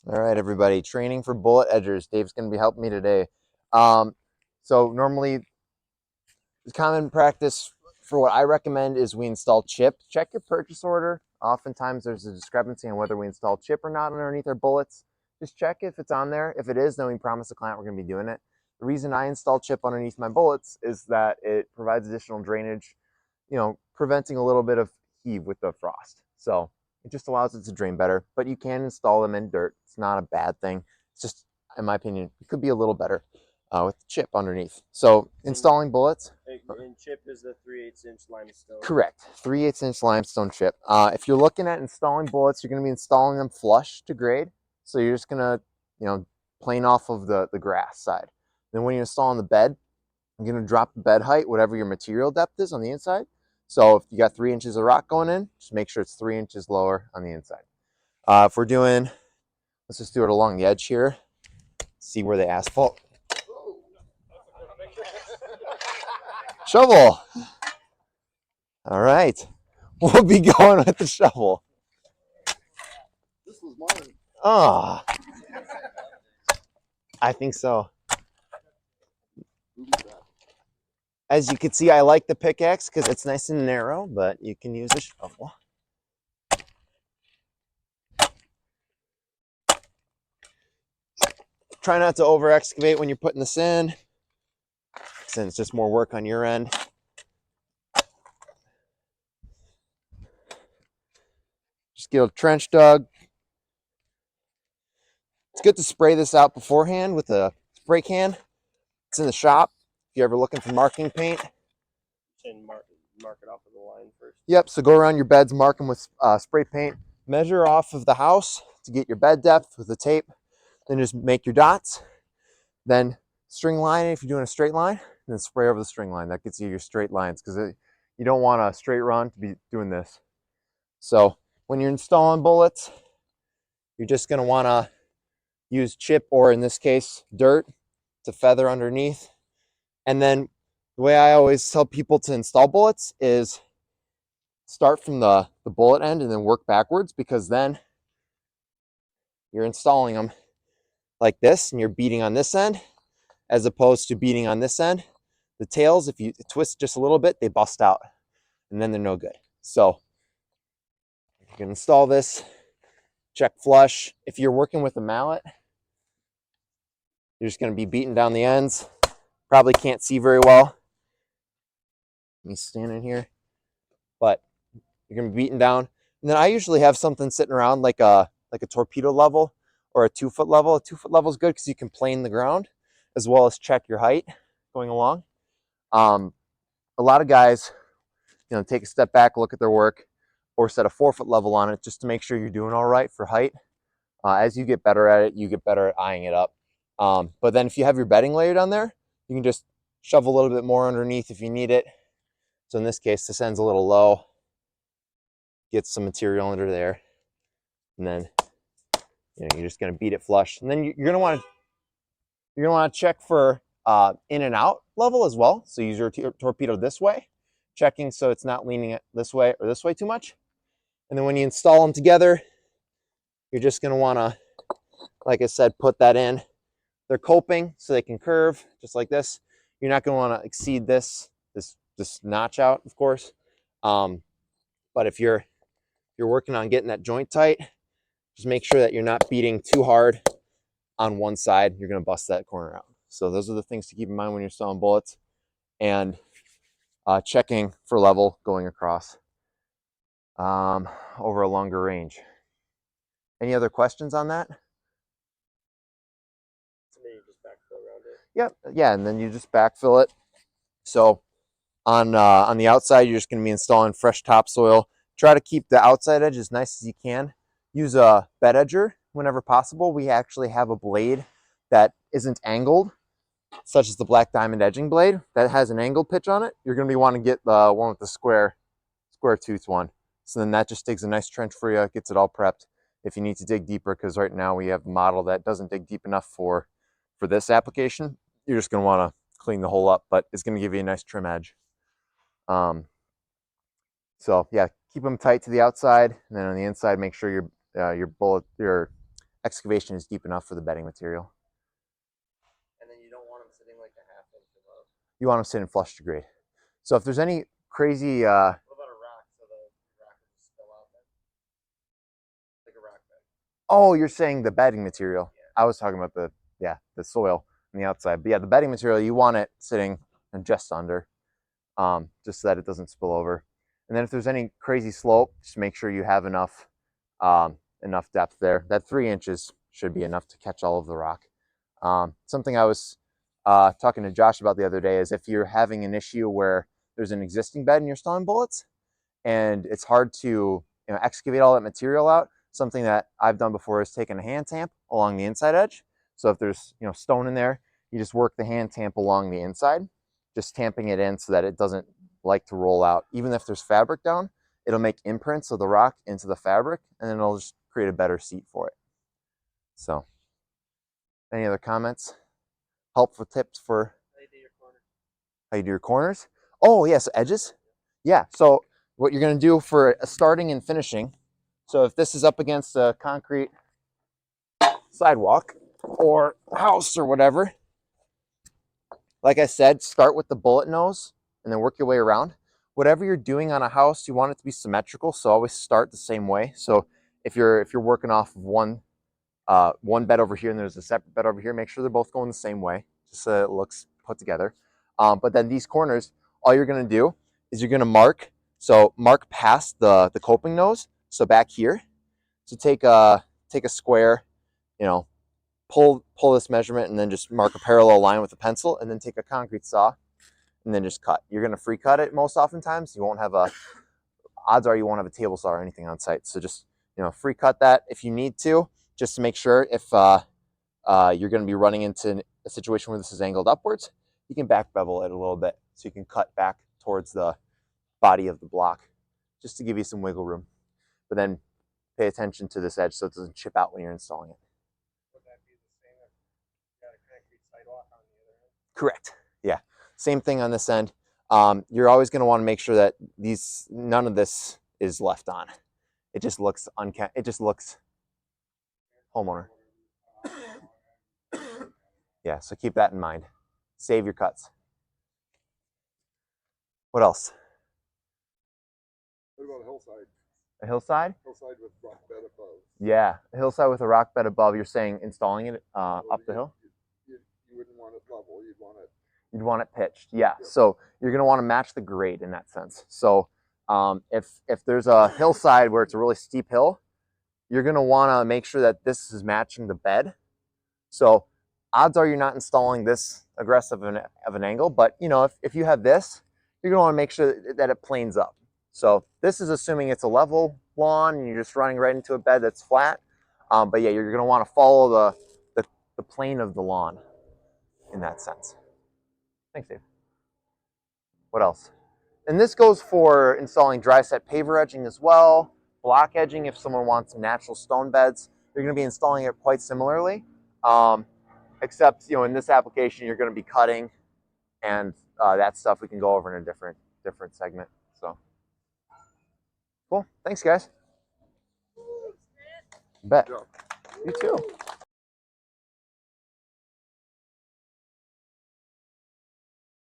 All right, everybody, training for bullet edgers. Dave's going to be helping me today. So normally, common practice for what I recommend is we install chip. Check your purchase order. Oftentimes there's a discrepancy on whether we install chip or not underneath our bullets. Just check if it's on there. If it is, then we promise the client we're going to be doing it. The reason I install chip underneath my bullets is that it provides additional drainage, preventing a little bit of heave with the frost. So it just allows it to drain better, but you can install them in dirt. It's not a bad thing. It's just, in my opinion, it could be a little better with the chip underneath. So installing bullets. And chip is the 3/8 inch limestone. Correct. 3/8 inch limestone chip. If you're looking at installing bullets, you're going to be installing them flush to grade. So you're just going to, plane off of the grass side. Then when you install on the bed, you're going to drop the bed height, whatever your material depth is on the inside. So if you got 3 inches of rock going in, just make sure it's 3 inches lower on the inside. If we're doing, let's just do it along the edge here. See where the asphalt. Shovel. All right. We'll be going with the shovel. This was mine. Oh, I think so. As you can see, I like the pickaxe because it's nice and narrow, but you can use a shovel. Try not to over excavate when you're putting this in, since it's just more work on your end. Just get a trench dug. It's good to spray this out beforehand with a spray can. It's in the shop if you're ever looking for marking paint. And mark it off of the line first. Yep, so go around your beds, mark them with spray paint. Measure off of the house to get your bed depth with the tape. Then just make your dots. Then string line it if you're doing a straight line. And then spray over the string line. That gets you your straight lines because you don't want a straight run to be doing this. So when you're installing bullets, you're just going to want to use chip, or in this case, dirt, to feather underneath. And then the way I always tell people to install bullets is start from the bullet end and then work backwards, because then you're installing them like this and you're beating on this end as opposed to beating on this end. The tails, if you twist just a little bit, they bust out and then they're no good. So you can install this, check flush. If you're working with a mallet, you're just going to be beating down the ends. Probably can't see very well. Me standing here, but you're going to be beating down. And then I usually have something sitting around like a torpedo level or a 2-foot level. A 2-foot level is good because you can plane the ground as well as check your height going along. A lot of guys, take a step back, look at their work, or set a 4-foot level on it just to make sure you're doing all right for height. As you get better at it, you get better at eyeing it up. But then if you have your bedding layer down there, you can just shove a little bit more underneath if you need it. So in this case, this end's a little low. Get some material under there, and then you're just going to beat it flush. And then you're going to want to check for in and out level as well. So use your torpedo this way, checking so it's not leaning it this way or this way too much. And then when you install them together, you're just going to want to, like I said, put that in. They're coping so they can curve just like this. You're not going to want to exceed this notch out, of course. But if you're working on getting that joint tight, just make sure that you're not beating too hard on one side. You're going to bust that corner out. So those are the things to keep in mind when you're installing bullets, and checking for level going across over a longer range. Any other questions on that? Just backfill around it. Yep. Yeah, and then you just backfill it. So on the outside, you're just going to be installing fresh topsoil. Try to keep the outside edge as nice as you can. Use a bed edger whenever possible. We actually have a blade that isn't angled, such as the Black Diamond edging blade that has an angled pitch on it. You're going to be wanting to get the one with the square tooth one. So then that just digs a nice trench for you, gets it all prepped if you need to dig deeper, because right now we have a model that doesn't dig deep enough for this application. You're just going to want to clean the hole up, but it's going to give you a nice trim edge. So yeah, keep them tight to the outside, and then on the inside, make sure your excavation is deep enough for the bedding material. And then you don't want them sitting like a half inch above. You want them sitting flush to grade. So if there's any crazy, What about a rock so the rock will just spill out then? Like a rock bed. oh, you're saying the bedding material. Yeah. I was talking about the soil on the outside. But yeah, the bedding material, you want it sitting just under, just so that it doesn't spill over. And then if there's any crazy slope, just make sure you have enough enough depth there. That 3 inches should be enough to catch all of the rock. Something I was talking to Josh about the other day is if you're having an issue where there's an existing bed and you're installing bullets, and it's hard to excavate all that material out. Something that I've done before is taking a hand tamp along the inside edge. So if there's stone in there, you just work the hand tamp along the inside, just tamping it in so that it doesn't like to roll out. Even if there's fabric down, it'll make imprints of the rock into the fabric, and then it'll just create a better seat for it. So, any other comments? Helpful tips for How you do your corner? how you do your corners? Oh, yes, edges. Yeah, so what you're going to do for starting and finishing, so if this is up against a concrete sidewalk or house or whatever, like I said, start with the bullet nose and then work your way around. Whatever you're doing on a house, you want it to be symmetrical, so always start the same way. So if you're working off of one bed over here and there's a separate bed over here, make sure they're both going the same way, just so it looks put together. But then these corners, all you're going to do is you're going to mark. So mark past the coping nose, so back here. So take a square, pull this measurement, and then just mark a parallel line with a pencil, and then take a concrete saw, and then just cut. You're going to free cut it most oftentimes. You won't have odds are you won't have a table saw or anything on site. So just free cut that if you need to, just to make sure if you're going to be running into a situation where this is angled upwards, you can back bevel it a little bit so you can cut back towards the body of the block, just to give you some wiggle room. But then pay attention to this edge so it doesn't chip out when you're installing it. Would that be the same if you got a concrete sidewalk on the other end? Correct. Yeah. Same thing on this end. You're always going to want to make sure that none of this is left on. It just looks it just looks homeowner. Yeah, so keep that in mind. Save your cuts. What else? What about a hillside? A hillside? Hillside with rock bed above. Yeah, a hillside with a rock bed above. You're saying installing it up the hill? You wouldn't want it level. You'd want it pitched. Yeah. So you're going to want to match the grade in that sense. So if there's a hillside where it's a really steep hill, you're going to want to make sure that this is matching the bed. So odds are you're not installing this aggressive of an angle, but if you have this, you're going to want to make sure that it planes up. So this is assuming it's a level lawn and you're just running right into a bed that's flat. But yeah, you're going to want to follow the plane of the lawn in that sense. Thanks, Dave. What else? And this goes for installing dry set paver edging as well. Block edging, if someone wants natural stone beds, you're going to be installing it quite similarly. Except, in this application, you're going to be cutting, and that stuff we can go over in a different segment. So, cool. Thanks, guys. Bet. You too.